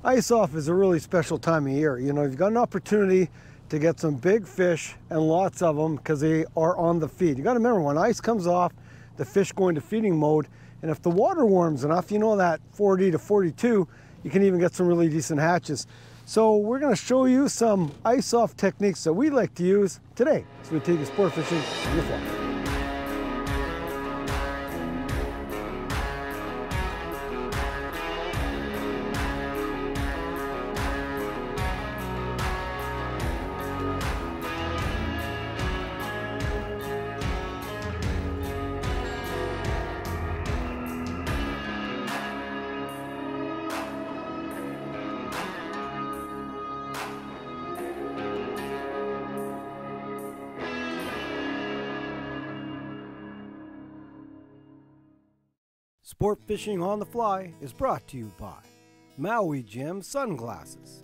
Ice off is a really special time of year. You know, you've got an opportunity to get some big fish and lots of them because they are on the feed. You got to remember, when ice comes off, the fish go into feeding mode, and if the water warms enough, you know, that 40 to 42, you can even get some really decent hatches. So we're going to show you some ice off techniques that we like to use today as we take you sport fishing on the fly. Sport Fishing on the Fly is brought to you by Maui Jim Sunglasses.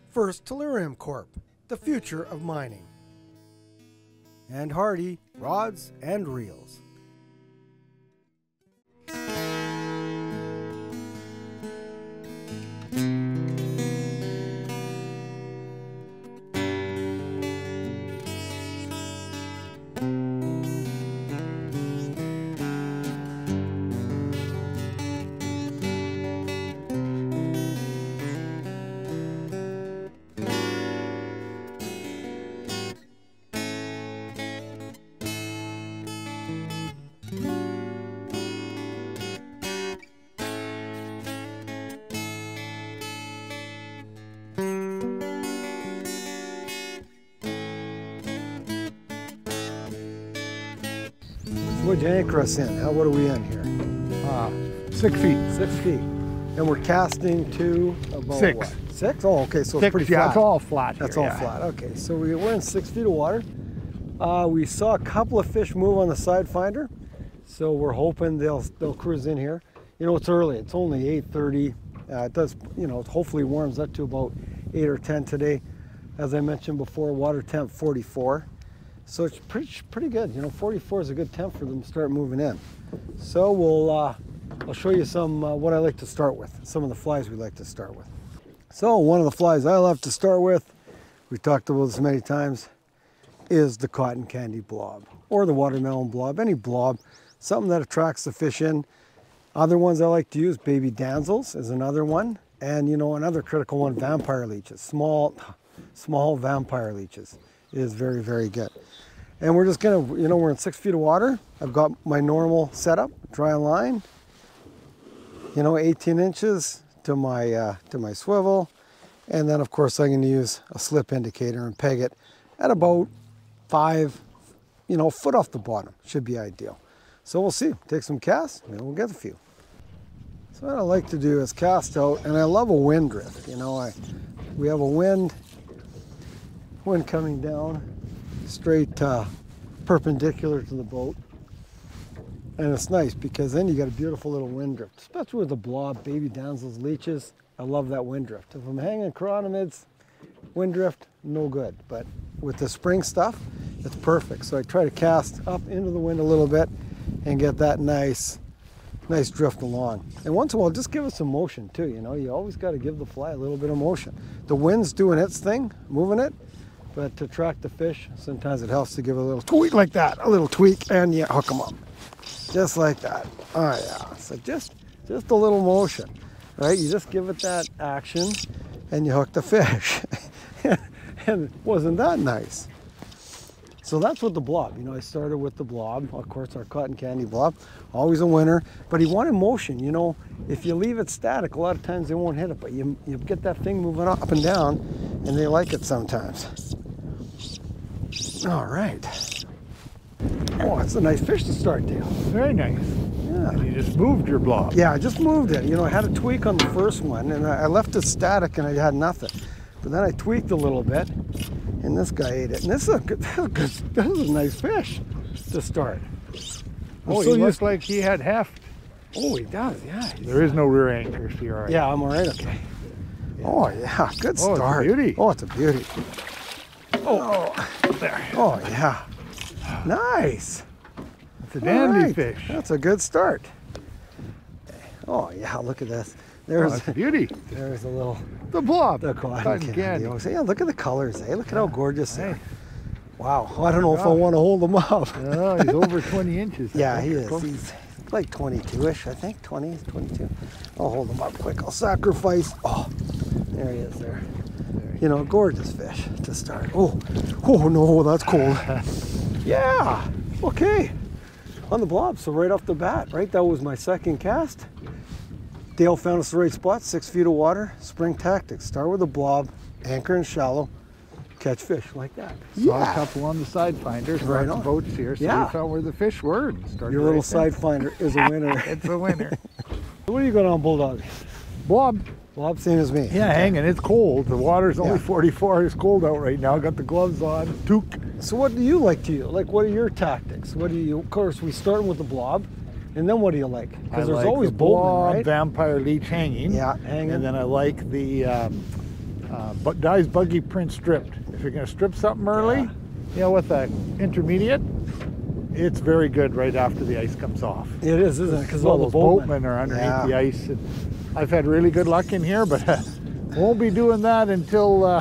First Tellurium Corp, the future of mining. And Hardy Rods and Reels. What'd you anchor us in? What are we in here? 6 feet. 6 feet. And we're casting to about 6. What? 6? Oh, okay, so 6, it's pretty flat. yeah, it's all flat here. That's all flat. Okay, so we're in 6 feet of water. We saw a couple of fish move on the side finder, so we're hoping they'll cruise in here. You know, it's early. It's only 8:30. It does, you know, hopefully warms up to about 8 or 10 today. As I mentioned before, water temp 44. So it's pretty good. You know, 44 is a good temp for them to start moving in. So I'll show you some what I like to start with, some of the flies we like to start with. So one of the flies I love to start with, we've talked about this many times, is the cotton candy blob or the watermelon blob, any blob, something that attracts the fish in. Other ones I like to use, baby damsels is another one. And you know, another critical one, vampire leeches, small vampire leeches is very, very good. And we're just gonna, you know, we're in 6 feet of water. I've got my normal setup, dry line, you know, 18 inches to my swivel. And then of course I'm gonna use a slip indicator and peg it at about 5, you know, foot off the bottom, should be ideal. So we'll see, take some casts, and we'll get a few. So what I like to do is cast out, and I love a wind drift. You know, we have a wind coming down straight perpendicular to the boat, and it's nice because then you got a beautiful little wind drift, especially with the blob, baby damsels, leeches. I love that wind drift. If I'm hanging chironomids, wind drift, no good, but with the spring stuff, it's perfect. So I try to cast up into the wind a little bit and get that nice drift along. And once in a while, just give it some motion too. You know, you always got to give the fly a little bit of motion. The wind's doing its thing, moving it, but to attract the fish, sometimes it helps to give a little tweak like that, a little tweak, and you hook them up. Just like that. Oh yeah, so just a little motion, right? You just give it that action and you hook the fish. And wasn't that nice? So that's with the blob. You know, I started with the blob, of course, our cotton candy blob, always a winner, but he wanted motion. You know, if you leave it static, a lot of times they won't hit it, but you get that thing moving up and down, and they like it sometimes. All right. Oh, it's a nice fish to start, Dale. Very nice. Yeah. And you just moved your blob. Yeah, I just moved it. You know, I had a tweak on the first one, and I left it static, and I had nothing. But then I tweaked a little bit, and this guy ate it. And this is a nice fish to start. Oh, he looks like he had heft. Oh, he does, yeah. There is no rear anchor, so you're all right. Yeah, I'm all right, okay. Yeah. Oh, yeah, good start. Oh, it's a beauty. Oh, it's a beauty. Oh, there. Oh, yeah. Nice. It's a dandy fish. That's a good start. Oh, yeah, look at this. There's that's a beauty. there's a little The blob. the Cotton cotton candy. candy. Yeah, look at the colors. Hey, look at how gorgeous they Hey. are. Wow. I don't know if I want to hold them up. Oh, he's over 20 inches. I Yeah, think. he is. He's like 22-ish, I think. 20, 22. I'll hold him up quick. I'll sacrifice. Oh, there he is there. You know, gorgeous fish to start. Oh no, that's cold. Yeah. Okay. On the blob, so right off the bat, right? That was my second cast. Dale found us the right spot, 6 feet of water. Spring tactics. Start with a blob, anchor in shallow, catch fish like that. Saw a couple on the side finders. Right Lots on. of boats here, so Yeah. we found where the fish were. And started Your little right there. side finder is a winner. It's a winner. What are you going on, Bulldog? Blob. Blob, same as me. Yeah, hanging. It's cold. The water's only Yeah. 44. It's cold out right now. Got the gloves on. Toque. So what do you like to use? Like, what are your tactics? What do you, of course, we start with the blob, and then what do you like? Because there's like always the blob, boatmen, right? vampire leech hanging. Yeah, hanging. And then I like the Guy's Buggy print stripped. If you're going to strip something early, you know, with the intermediate, it's very good right after the ice comes off. It is, isn't it? Because All all the those boatmen. boatmen are underneath Yeah. the ice. And I've had really good luck in here, but won't be doing that until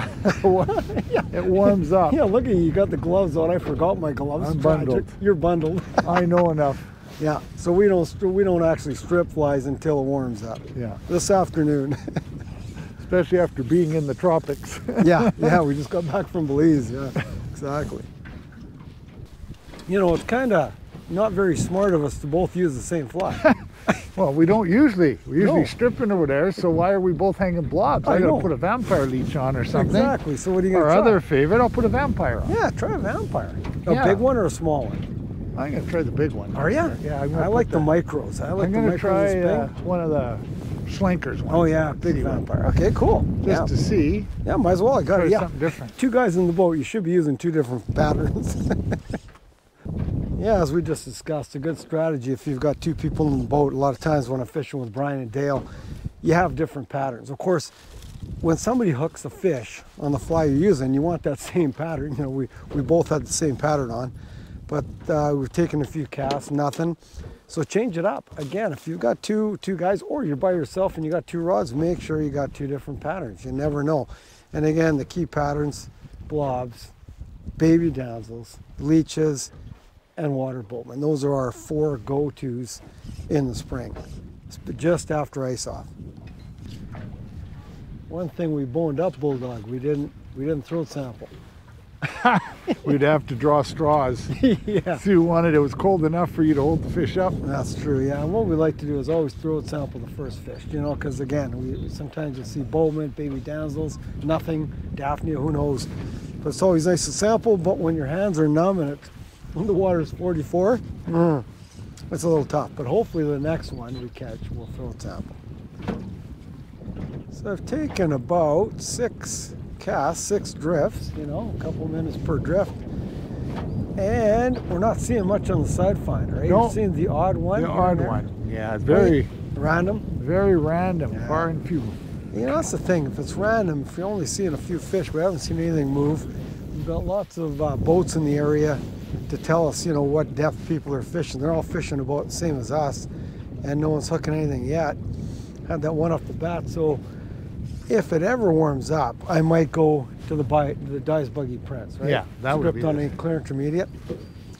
it warms up. Yeah, look at you. You got the gloves on. I forgot my gloves. I'm Tragic. bundled. You're bundled. I know enough. Yeah. So we don't actually strip flies until it warms up. Yeah, This afternoon. especially after being in the tropics. Yeah. We just got back from Belize. Yeah. Exactly. You know, it's kind of not very smart of us to both use the same fly. Well, we don't usually. We usually No. stripping over there, so why are we both hanging blobs? I I gotta know. put a vampire leech on or something. Exactly. So what are you Our gonna try? other favorite, I'll put a vampire on. Yeah, try a vampire. A Yeah. big one or a small one? I'm gonna try the big one. Are ya? Yeah, I like the micros. I like I'm the gonna micros. try this big. one of the Schlenkers ones. Oh yeah, big See what- vampire. Okay, cool. Just Yeah. to see. Yeah, might as well. I got Try it. Yeah. something different. Two guys in the boat, you should be using two different patterns. Yeah, as we just discussed, a good strategy if you've got two people in the boat. A lot of times when I'm fishing with Brian and Dale, you have different patterns. Of course, when somebody hooks a fish on the fly you're using, you want that same pattern. You know, we both had the same pattern on, but we've taken a few casts, nothing. So change it up. Again, if you've got two guys or you're by yourself and you got two rods, make sure you got two different patterns. You never know. And again, the key patterns, blobs, baby damsels, leeches, and water boatmen. Those are our 4 go-tos in the spring, just after ice off. One thing we boned up, Bulldog, we didn't throat sample. We'd have to draw straws. Yeah, If you wanted, it was cold enough for you to hold the fish up. that's true. Yeah, and what we like to do is always throat sample the first fish, you know, because again, we sometimes you see boatmen, baby damsels, nothing, Daphnia, who knows. But it's always nice to sample, but when your hands are numb and when the water is 44, it's a little tough. But hopefully the next one we catch will throat sample. So I've taken about 6 casts, 6 drifts, you know, a couple minutes per drift. And we're not seeing much on the side finder, right? No. You're seeing the odd one. The here and odd there. one. Yeah, it's very, Random. very random, Yeah. far and few. You know, that's the thing. If it's random, if you're only seeing a few fish, we haven't seen anything move. We've got lots of boats in the area to tell us, you know, what depth people are fishing. They're all fishing about the same as us, and no one's hooking anything yet. Had that one off the bat, so if it ever warms up, I might go to the Guy's Buggy prints, right? Yeah, that would Script be on it. a clear intermediate.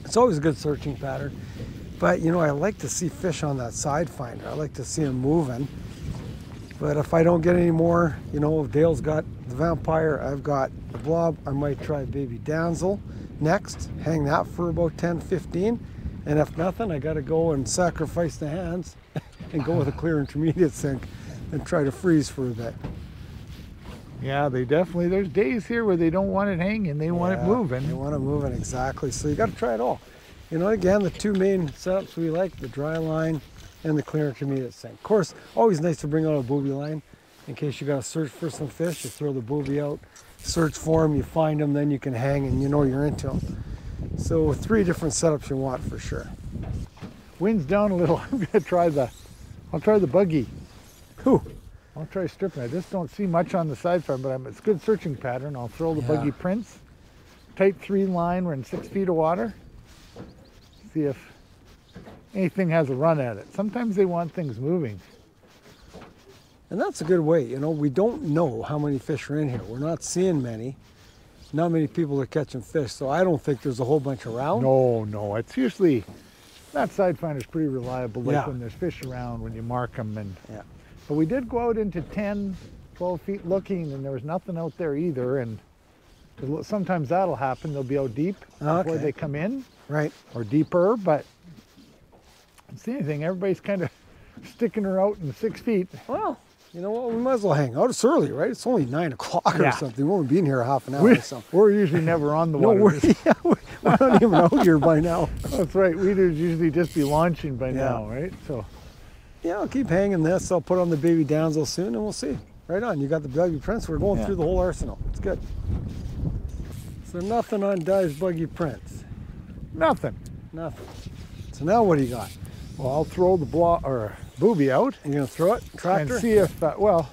It's always a good searching pattern, but you know, I like to see fish on that side finder. I like to see them moving. But if I don't get any more, you know, if Dale's got the vampire, I've got the blob, I might try baby damsel next, hang that for about 10, 15. And if nothing, I got to go and sacrifice the hands and go with a clear intermediate sink and try to freeze for a bit. Yeah, they definitely, there's days here where they don't want it hanging, they want it They moving. want it moving, exactly. So you got to try it all. You know, again, the two main setups we like, the dry line and the clear intermediate sink. Of course, always nice to bring out a booby line in case you got to search for some fish. You throw the booby out, search for them, you find them, then you can hang and you know you're into them. So 3 different setups you want for sure. Wind's down a little. I'll try the Buggy. Whew. I'll try stripping. I just don't see much on the side front, but it's a good searching pattern. I'll throw the Buggy prints. Tight 3 line, we're in 6 feet of water. See if anything has a run at it. Sometimes they want things moving. And that's a good way. You know, we don't know how many fish are in here. We're not seeing many. Not many people are catching fish, so I don't think there's a whole bunch around. No, it's usually, that side finder's pretty reliable, like Yeah. when there's fish around, when you mark them. And Yeah. But we did go out into 10, 12 feet looking, and there was nothing out there either. And sometimes that'll happen. They'll be out deep before Okay. they come in, Right. or deeper, but I don't see anything. Everybody's kind of sticking her out in 6 feet. Well, you know what? We might as well hang out. It's early, right? It's only 9 o'clock or Yeah. something. We've only been here half an hour or something. We're usually never on the No, water. we're not even out here by now. That's right. We'd usually just be launching by Yeah. now, right? So Yeah, I'll keep hanging this. I'll put on the baby damsel soon and we'll see. Right on. You got the Buggy prints. We're going Yeah. through the whole arsenal. It's good. So nothing on Dale's Buggy prints. nothing. Nothing. So now what do you got? Well, I'll throw the booby out You gonna throw it? Tractor? and see if, well,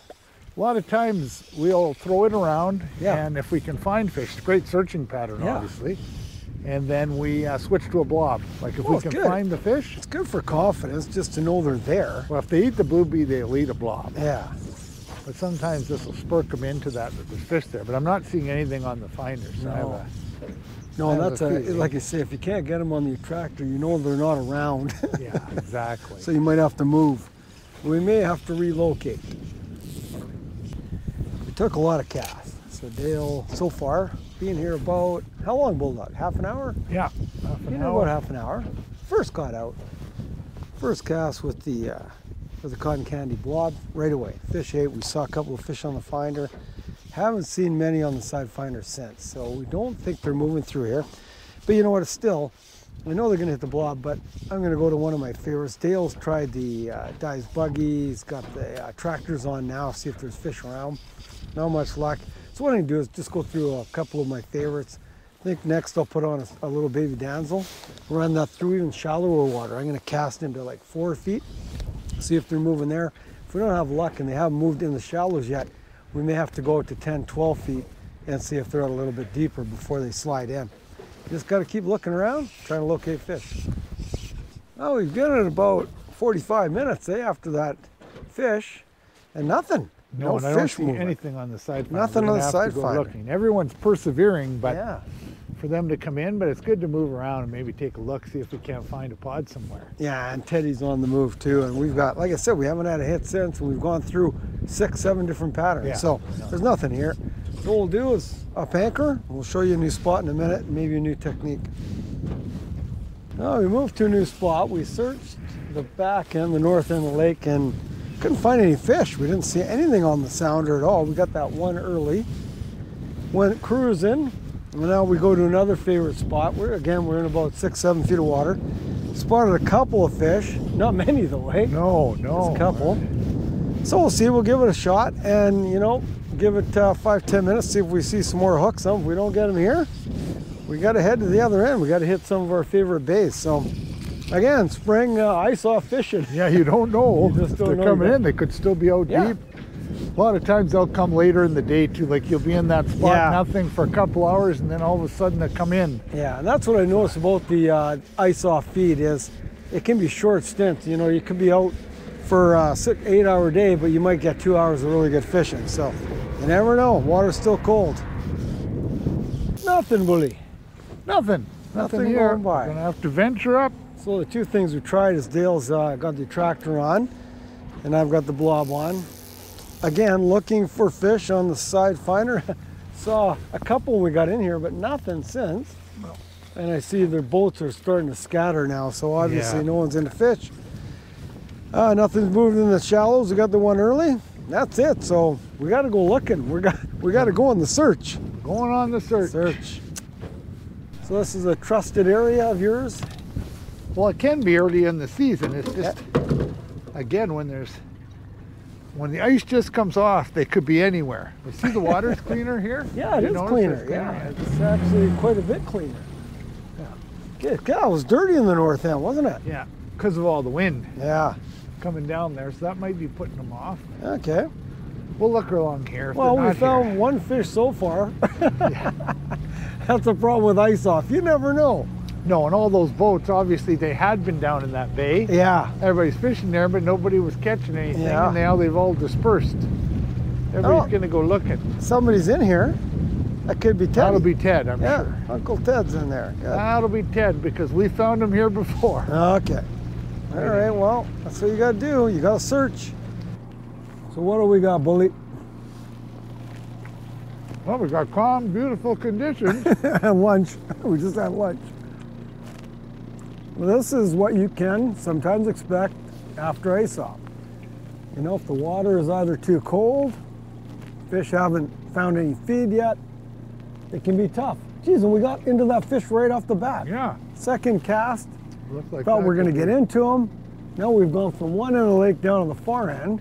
a lot of times we'll throw it around, Yeah. and if we can find fish, it's a great searching pattern, Yeah. obviously. And then we switch to a blob. Like if we it's can good. find the fish, It's good for confidence just to know they're there. well, if they eat the booby, they'll eat a blob. Yeah. But sometimes this will spurk them into that there's fish there. But I'm not seeing anything on the finders. So I have No. a, No, I have that's a a, feeling. like you say, if you can't get them on the tractor, you know they're not around. yeah, exactly. So you might have to move. We may have to relocate. We took a lot of casts. So Dale, so far, being here about, how long, Bulldog? Half an hour? Yeah, half an You hour. know, about half an hour. First got out. First cast with the cotton candy blob right away. Fish ate. We saw a couple of fish on the finder. Haven't seen many on the side finder since. So we don't think they're moving through here. But you know what? It's still, I know they're going to hit the blob, but I'm going to go to one of my favorites. Dale's tried the Dye's Buggy. He's got the tractors on now, see if there's fish around. Not much luck. So what I'm going to do is just go through a couple of my favorites. I think next I'll put on a little baby damsel, run that through even shallower water. I'm going to cast into like 4 feet, see if they're moving there. If we don't have luck and they haven't moved in the shallows yet, we may have to go out to 10, 12 feet and see if they're out a little bit deeper before they slide in. Just got to keep looking around, trying to locate fish. Oh, we've been at about 45 minutes after that fish, and nothing. No, and I don't fish see moving. anything on the side finder. Nothing We're on gonna the have side to go finder. looking. Everyone's persevering, but Yeah. for them to come in, but it's good to move around and maybe take a look, see if we can't find a pod somewhere. Yeah, and Teddy's on the move too. And we've got, like I said, we haven't had a hit since, and we've gone through 6, 7 different patterns. Yeah. So there's nothing here. So what we'll do is up anchor. We'll show you a new spot in a minute, maybe a new technique. Now we moved to a new spot. We searched the back end, the north end of the lake, and couldn't find any fish. We didn't see anything on the sounder at all. We got that one early. Went cruising. And now we go to another favorite spot. We're in about 6, 7 feet of water. Spotted a couple of fish, not many though, eh? No. Just a couple. So we'll see. We'll give it a shot, and give it 5, 10 minutes. See if we see some more hooks. If we don't get them here, we got to head to the other end. We got to hit some of our favorite bays. So again, spring ice off fishing. Yeah, you don't know. You just if don't they're know coming yet. in, they could still be out Yeah. deep. A lot of times they'll come later in the day too. Like you'll be in that spot, Yeah. nothing for a couple hours, and then all of a sudden they come in. Yeah, and that's what I noticed about the ice off feed is it can be short stints. You could be out for a 8-hour day, but you might get 2 hours of really good fishing. So you never know. Water's still cold. Nothing, bully. Nothing Nothing here. going by. Gonna have to venture up. So the two things we tried is Dale's got the tractor on, and I've got the blob on. Again, looking for fish on the side finder. Saw a couple when we got in here, but nothing since. And I see their boats are starting to scatter now, so obviously Yeah. no one's into fish. Nothing's moved in the shallows. We got the one early. That's it. So we got to go looking. We got to go on the search. Going on the search. So this is a trusted area of yours. Well, it can be early in the season. It's just, again, when the ice just comes off, they could be anywhere. You see the water's cleaner here? Yeah, it You is notice cleaner. it's Yeah, it's actually quite a bit cleaner. Yeah. God, it was dirty in the north end, wasn't it? Yeah, because of all the wind Yeah. coming down there, so that might be putting them off. Okay. We'll look along here. If Well, they're we not found one fish so far. here. That's the problem with ice off. You never know. No, and all those boats, obviously they had been down in that bay. Yeah. Everybody's fishing there, but nobody was catching anything, Yeah. and now they've all dispersed. Everybody's gonna go looking. Somebody's in here. That could be Ted. That'll be Ted, I'm Yeah, sure. Uncle Ted's in there. Good. That'll be Ted, because we found him here before. Okay. All right, well, that's what you gotta do. You gotta search. So what do we got, Bully? Well, we got calm, beautiful conditions. And lunch. We just had lunch. Well, this is what you can sometimes expect after ice off. You know, if the water is either too cold, fish haven't found any feed yet, it can be tough. Geez, and we got into that fish right off the bat. Yeah. Second cast, Looks like thought that we're gonna could get be- into them. Now we've gone from one end of the lake down to the far end.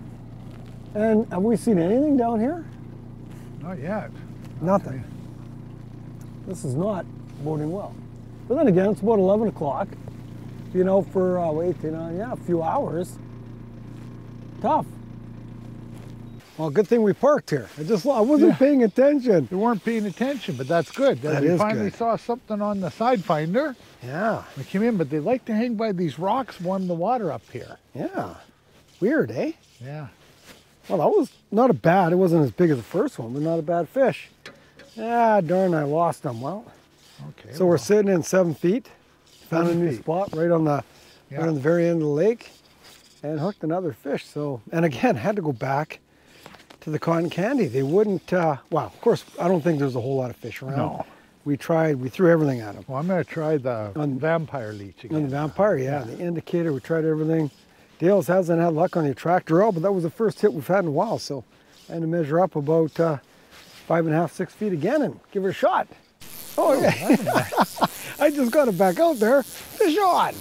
And have we seen anything down here? Not yet. Nothing. This is not boding well. But then again, it's about 11 o'clock. You know, for, a few hours. Tough. Well, good thing we parked here. I wasn't paying attention. We weren't paying attention, but that's good. That we is finally good. saw something on the side finder. Yeah, We came in, but they like to hang by these rocks, warm the water up here. yeah. Weird, eh? Yeah. Well, that was not a bad, it wasn't as big as the first one, but not a bad fish. Ah, darn, I lost them. Well, Okay. so we're sitting in 7 feet. Found a 7 new feet. spot right on the Yeah. right on the very end of the lake, and hooked another fish. So, and again, had to go back to the cotton candy. They wouldn't. Well, of course, I don't think there's a whole lot of fish around. No. We tried. We threw everything at them. Well, I'm going to try the On- vampire leech again. On the vampire, yeah, the indicator. We tried everything. Dale's hasn't had luck on the attractor at all, but that was the first hit we've had in a while. So, I had to measure up about 5.5, 6 feet again and give her a shot. Oh, yeah. I just got it back out there. Fish on.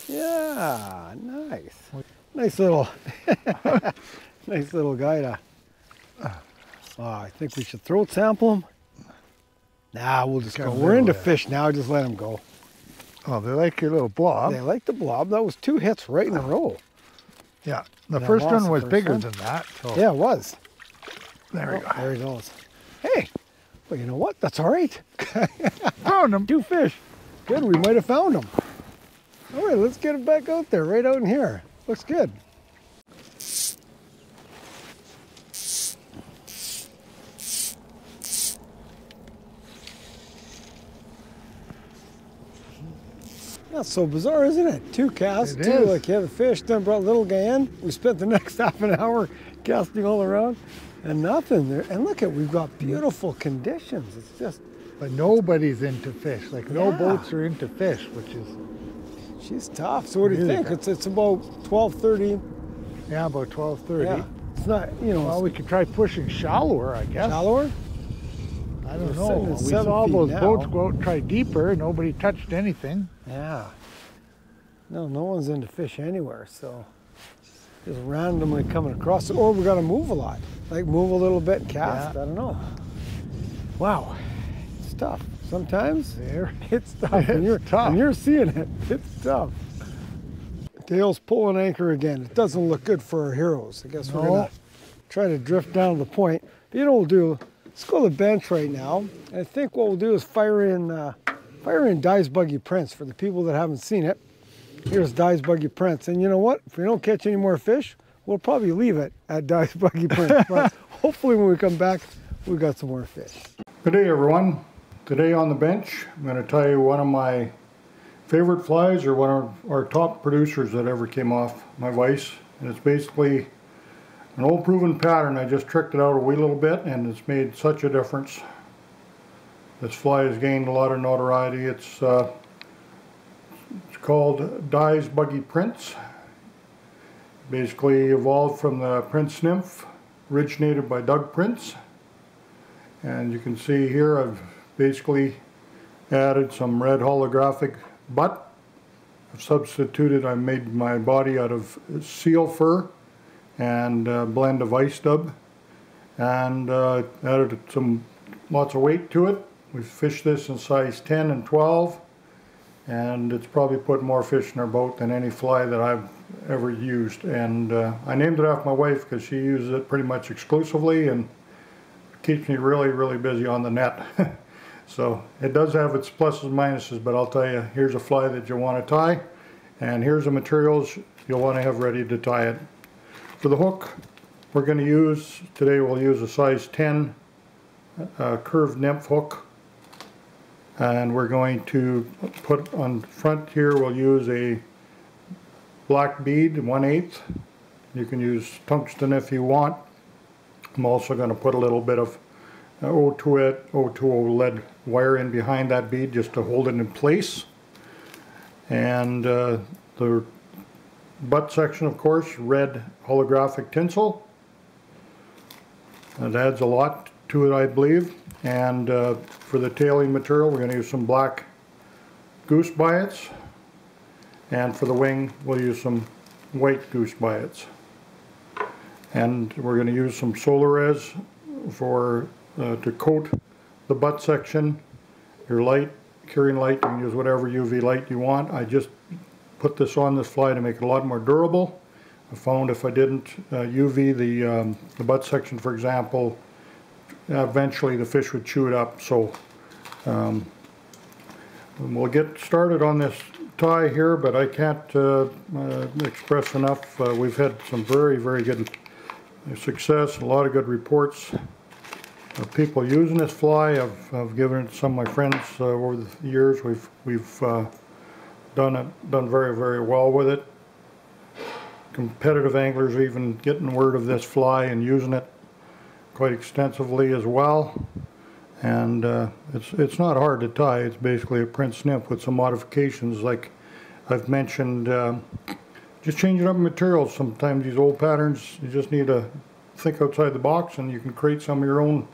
Yeah, nice. Nice little, nice little guy to. I think we should throat sample him. Nah, we'll just go. Got We're into there. fish now. Just let him go. Oh, they like your little blob. They like the blob. That was 2 hits right in a row. Yeah. The And I first lost one the was first bigger one. than that. So Yeah, it was. there we go. There he goes. Hey, well, you know what? That's all right. Found him. 2 fish. Good. We might have found them. All right, let's get it back out there. Right out in here. Looks good. Not so bizarre, isn't it? 2 casts, It 2, is. like you had a fish, then brought little guy in. We spent the next half an hour casting all around and nothing there. And look at, we've got beautiful conditions. It's just, But nobody's into fish. Like no Yeah. boats are into fish, which is, she's tough. So what do you Really think? tough. It's about 12:30. yeah, about 12:30. Yeah. It's not, you know, Well, we could try pushing shallower, I guess. shallower. I don't We're know. sitting at We 7 saw feet those now. boats go out and try deeper. Nobody touched anything. Yeah. No one's into fish anywhere, so just randomly coming across it. Or we got to move a lot, like move a little bit and cast. Yeah. I don't know. Wow, it's tough. Sometimes There. it's tough, and It's tough. and you're seeing it. It's tough. Dale's pulling anchor again. It doesn't look good for our heroes. I guess we're No. gonna try to drift down to the point. But you know what we'll do? Let's go to the bench right now. And I think what we'll do is fire in Dye's Buggy prints for the people that haven't seen it. Here's Dye's Buggy prints. And you know what? If we don't catch any more fish, we'll probably leave it at Dye's Buggy prints. But hopefully when we come back, we got some more fish. Good day, everyone. Today on the bench, I'm going to tell you one of my favorite flies, or one of our top producers that ever came off my vise. And it's basically an old proven pattern. I just tricked it out a wee little bit, and it's made such a difference. This fly has gained a lot of notoriety. It's called Dye's Buggy Prints. Basically evolved from the Prince Nymph, originated by Doug Prince. And you can see here I've basically added some red holographic butt. I've substituted, I made my body out of seal fur and a blend of ice dub, and added lots of weight to it. We've fished this in size 10 and 12, and it's probably put more fish in our boat than any fly that I've ever used. And I named it after my wife because she uses it pretty much exclusively and keeps me really, really busy on the net. So it does have its pluses and minuses, but I'll tell you, here's a fly that you want to tie, and here's the materials you'll want to have ready to tie it. For the hook, we're going to use, today we'll use a size 10 curved nymph hook, and we're going to put on front here, we'll use a black bead 1/8. You can use tungsten if you want. I'm also going to put a little bit of O2O lead wire in behind that bead just to hold it in place. And the butt section, of course, red holographic tinsel. That adds a lot to it, I believe. And for the tailing material, we're going to use some black goose biots. And for the wing, we'll use some white goose biots. And we're going to use some Solarez for to coat the butt section. Your light, curing light, you can use whatever UV light you want. I just put this on this fly to make it a lot more durable. I found if I didn't UV the butt section, for example, eventually the fish would chew it up. So we'll get started on this tie here, but I can't express enough. We've had some very, very good success, a lot of good reports of people using this fly. I've given it to some of my friends over the years. We've done very, very well with it. Competitive anglers are even getting word of this fly and using it quite extensively as well. And it's not hard to tie. It's basically a Prince nymph with some modifications, like I've mentioned. Just changing up materials. Sometimes these old patterns, you just need to think outside the box and you can create some of your own.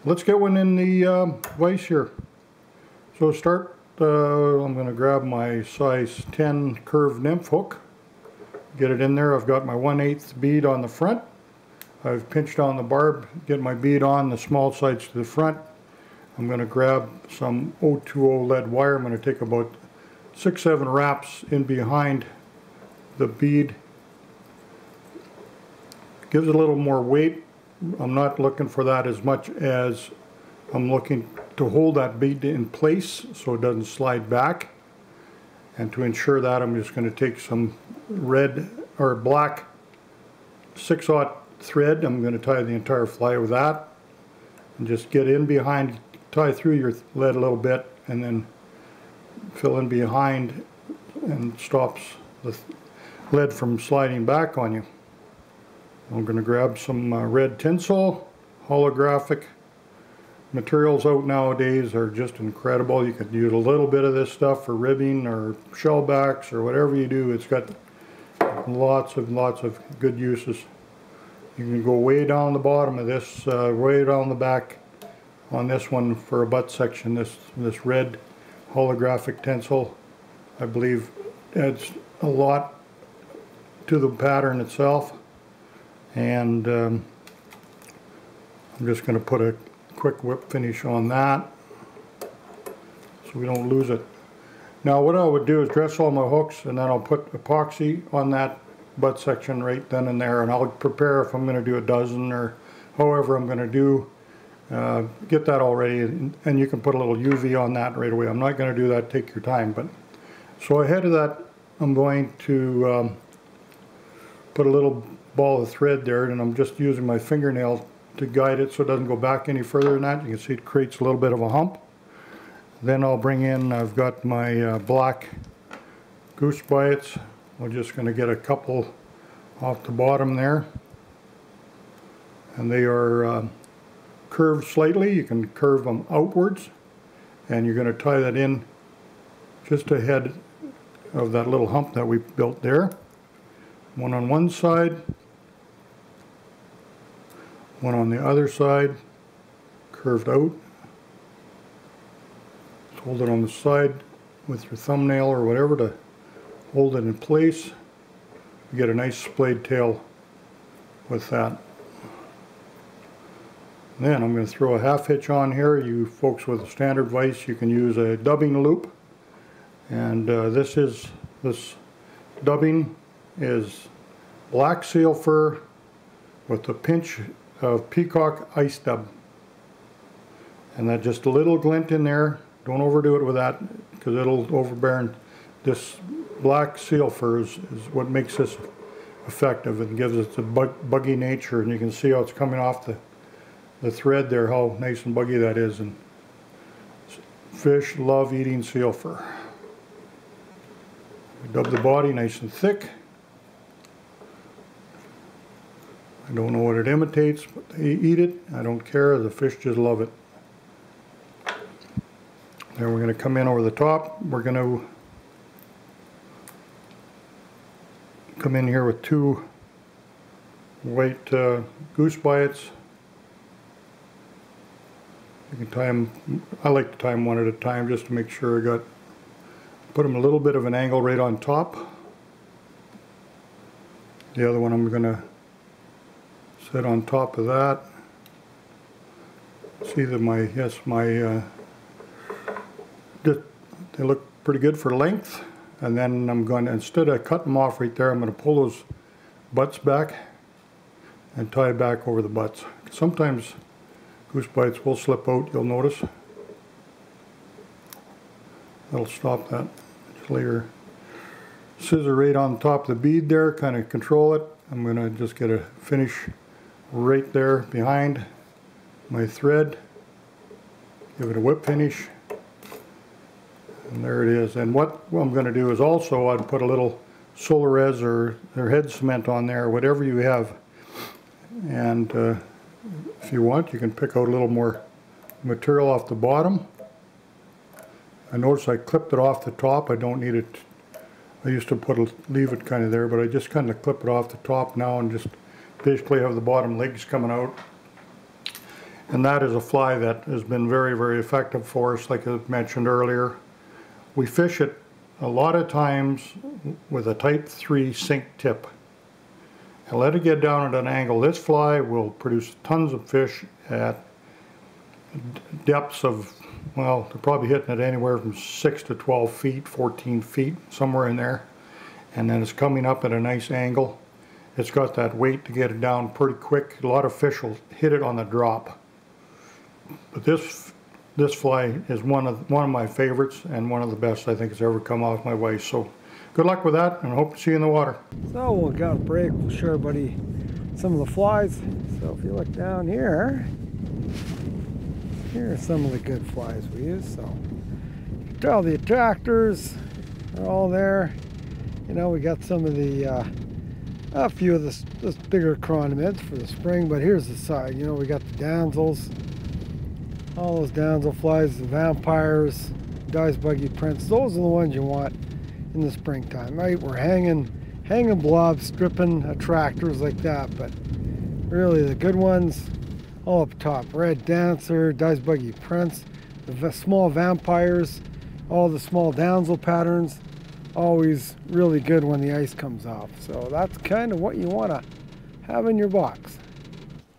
Let's get one in the vise here. So start, I'm going to grab my size 10 curved nymph hook, get it in there. I've got my 1/8 bead on the front. I've pinched on the barb, get my bead on the small sides to the front. I'm going to grab some O2O lead wire. I'm going to take about 6-7 wraps in behind the bead. Gives it a little more weight. I'm not looking for that as much as I'm looking to hold that bead in place so it doesn't slide back. And to ensure that, I'm just going to take some red or black 6/0 thread. I'm going to tie the entire fly with that and just get in behind, tie through your lead a little bit, and then fill in behind and stops the lead from sliding back on you. I'm going to grab some red tinsel. Holographic materials out nowadays are just incredible. You could use a little bit of this stuff for ribbing or shellbacks or whatever you do. It's got lots of good uses. You can go way down the bottom of this, way down the back on this one for a butt section. This red holographic tinsel, I believe, adds a lot to the pattern itself. And I'm just going to put a quick whip finish on that so we don't lose it. Now what I would do is dress all my hooks, and then I'll put epoxy on that butt section right then and there, and I'll prepare if I'm going to do a dozen or however I'm going to do, get that all ready, and you can put a little UV on that right away. I'm not going to do that, take your time. But so ahead of that, I'm going to put a little ball of thread there, and I'm just using my fingernail to guide it so it doesn't go back any further than that. You can see it creates a little bit of a hump. Then I'll bring in, I've got my black goose biots. We're just going to get a couple off the bottom there, and they are curved slightly. You can curve them outwards, and you're going to tie that in just ahead of that little hump that we built there. One on one side, one on the other side, curved out. Just hold it on the side with your thumbnail or whatever to hold it in place. You get a nice splayed tail with that. Then I'm going to throw a half hitch on here. You folks with a standard vise, you can use a dubbing loop. And this dubbing is black seal fur with a pinch of peacock ice dub. And that just a little glint in there. Don't overdo it with that because it'll overbear. And this black seal fur is what makes this effective and gives it the buggy nature. And you can see how it's coming off the thread there, how nice and buggy that is. And fish love eating seal fur. We dub the body nice and thick. I don't know what it imitates, but they eat it. I don't care. The fish just love it. Then we're going to come in over the top. We're going to come in here with 2 white goose bites. You can tie them, I like to tie them one at a time just to make sure put them a little bit of an angle right on top. The other one I'm going to set on top of that. See that they look pretty good for length. And then I'm going to, instead of cutting them off right there, I'm going to pull those butts back and tie it back over the butts. Sometimes goose bites will slip out, you'll notice. That'll stop that. Just lay your scissor right on top of the bead there, kind of control it. I'm going to just get a finish right there behind my thread. Give it a whip finish. And there it is. And what I'm going to do is also I'd put a little Solarez or head cement on there, whatever you have. And if you want, you can pick out a little more material off the bottom. I notice I clipped it off the top. I don't need it. I used to leave it kind of there, but I just kind of clip it off the top now and just basically have the bottom legs coming out. And that is a fly that has been very, very effective for us, like I mentioned earlier. We fish it a lot of times with a type 3 sink tip. And let it get down at an angle. This fly will produce tons of fish at depths of, well, they're probably hitting it anywhere from 6 to 12 feet, 14 feet, somewhere in there. And then it's coming up at a nice angle. It's got that weight to get it down pretty quick. A lot of fish will hit it on the drop. But this fly is one of my favorites and one of the best I think has ever come off my vise. So good luck with that, and I hope to see you in the water. So we'll got a break. We'll show everybody some of the flies. So if you look down here, here are some of the good flies we use. So you can tell the attractors are all there. You know, we got some of the a few of the bigger chironomids for the spring, but here's the side. You know, we got the damsels, all those damsel flies, the vampires, Dye's Buggy prints. Those are the ones you want in the springtime, right? We're hanging blobs, stripping attractors like that, but really the good ones all up top. Red Dancer, Dye's Buggy prints, the small vampires, all the small damsel patterns. Always really good when the ice comes off. So that's kind of what you want to have in your box.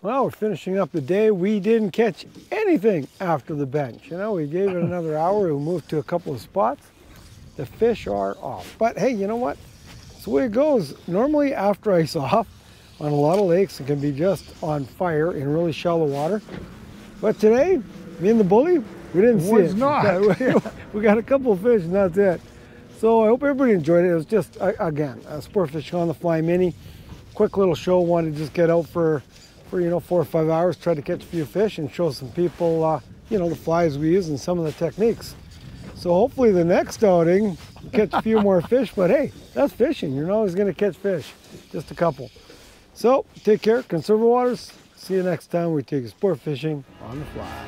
Well, we're finishing up the day. We didn't catch anything after the bench. You know, we gave it another hour. We moved to a couple of spots. The fish are off. But hey, you know what? It's the way it goes. Normally after ice off on a lot of lakes, it can be just on fire in really shallow water. But today, me and the bully, we didn't see it. Was not. We got a couple of fish and that's it. So I hope everybody enjoyed it. It was just, again, a sport fishing on the fly mini. Quick little show. Wanted to just get out for you know, 4 or 5 hours, try to catch a few fish and show some people, you know, the flies we use and some of the techniques. So hopefully the next outing, we'll catch a few more fish, but hey, that's fishing. You're not always going to catch fish, just a couple. So take care, conserve the waters. See you next time we take you sport fishing on the fly.